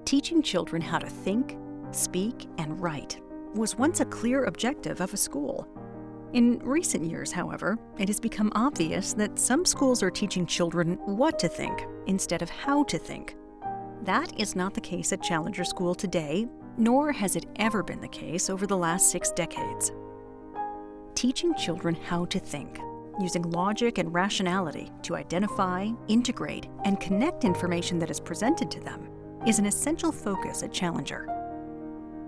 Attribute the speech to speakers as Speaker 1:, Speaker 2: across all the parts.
Speaker 1: Teaching children how to think, speak, and write was once a clear objective of a school. In recent years, however, it has become obvious that some schools are teaching children what to think instead of how to think. That is not the case at Challenger School today, nor has it ever been the case over the last 6 decades. Teaching children how to think, using logic and rationality to identify, integrate, and connect information that is presented to them, is an essential focus at Challenger.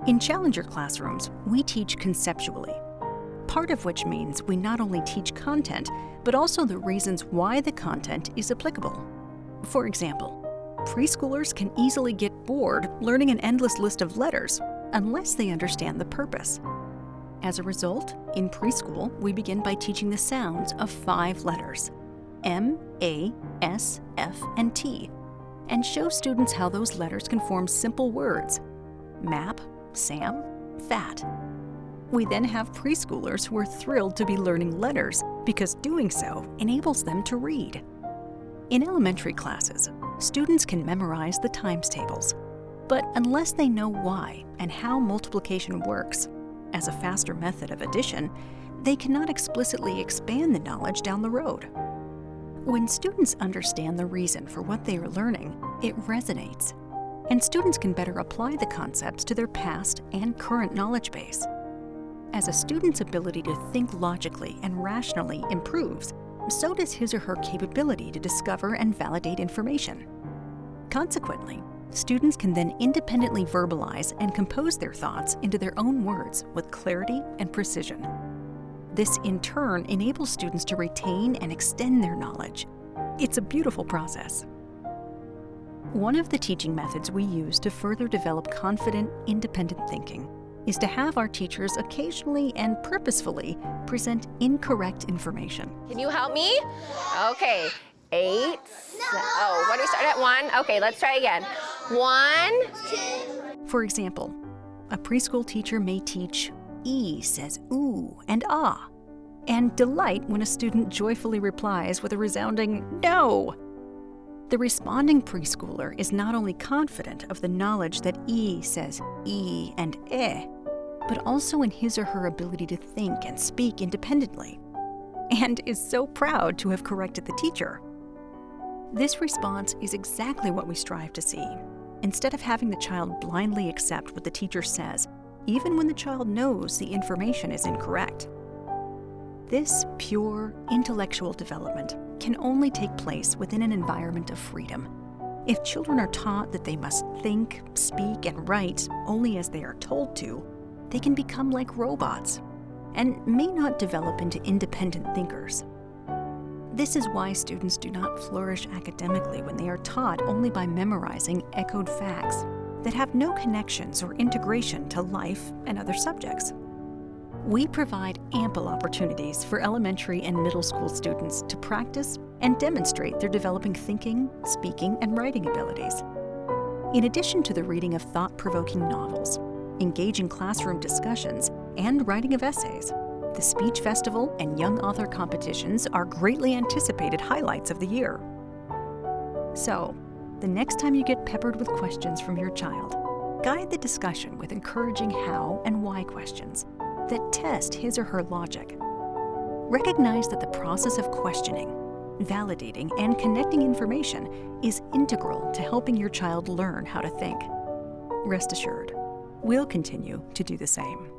Speaker 1: In Challenger classrooms, we teach conceptually, part of which means we not only teach content, but also the reasons why the content is applicable. For example, preschoolers can easily get bored learning an endless list of letters unless they understand the purpose. As a result, in preschool, we begin by teaching the sounds of 5 letters, M, A, S, F, and T, and show students how those letters can form simple words: map, Sam, fat. We then have preschoolers who are thrilled to be learning letters because doing so enables them to read. In elementary classes, students can memorize the times tables, but unless they know why and how multiplication works as a faster method of addition, they cannot explicitly expand the knowledge down the road. When students understand the reason for what they are learning, it resonates, and students can better apply the concepts to their past and current knowledge base. As a student's ability to think logically and rationally improves, so does his or her capability to discover and validate information. Consequently, students can then independently verbalize and compose their thoughts into their own words with clarity and precision. This, in turn, enables students to retain and extend their knowledge. It's a beautiful process. One of the teaching methods we use to further develop confident, independent thinking is to have our teachers occasionally and purposefully present incorrect information.
Speaker 2: Can you help me? Okay, 8. Oh, what do we start at 1? Okay, let's try again. 1.
Speaker 1: For example, a preschool teacher may teach E says ooh and ah, and delight when a student joyfully replies with a resounding no. The responding preschooler is not only confident of the knowledge that E says E and eh, but also in his or her ability to think and speak independently, and is so proud to have corrected the teacher. This response is exactly what we strive to see. Instead of having the child blindly accept what the teacher says, even when the child knows the information is incorrect. This pure intellectual development can only take place within an environment of freedom. If children are taught that they must think, speak, and write only as they are told to, they can become like robots and may not develop into independent thinkers. This is why students do not flourish academically when they are taught only by memorizing echoed facts that have no connections or integration to life and other subjects. We provide ample opportunities for elementary and middle school students to practice and demonstrate their developing thinking, speaking, and writing abilities. In addition to the reading of thought-provoking novels, engaging classroom discussions, and writing of essays, the Speech Festival and Young Author competitions are greatly anticipated highlights of the year. So, the next time you get peppered with questions from your child, guide the discussion with encouraging how and why questions that test his or her logic. Recognize that the process of questioning, validating, and connecting information is integral to helping your child learn how to think. Rest assured, we'll continue to do the same.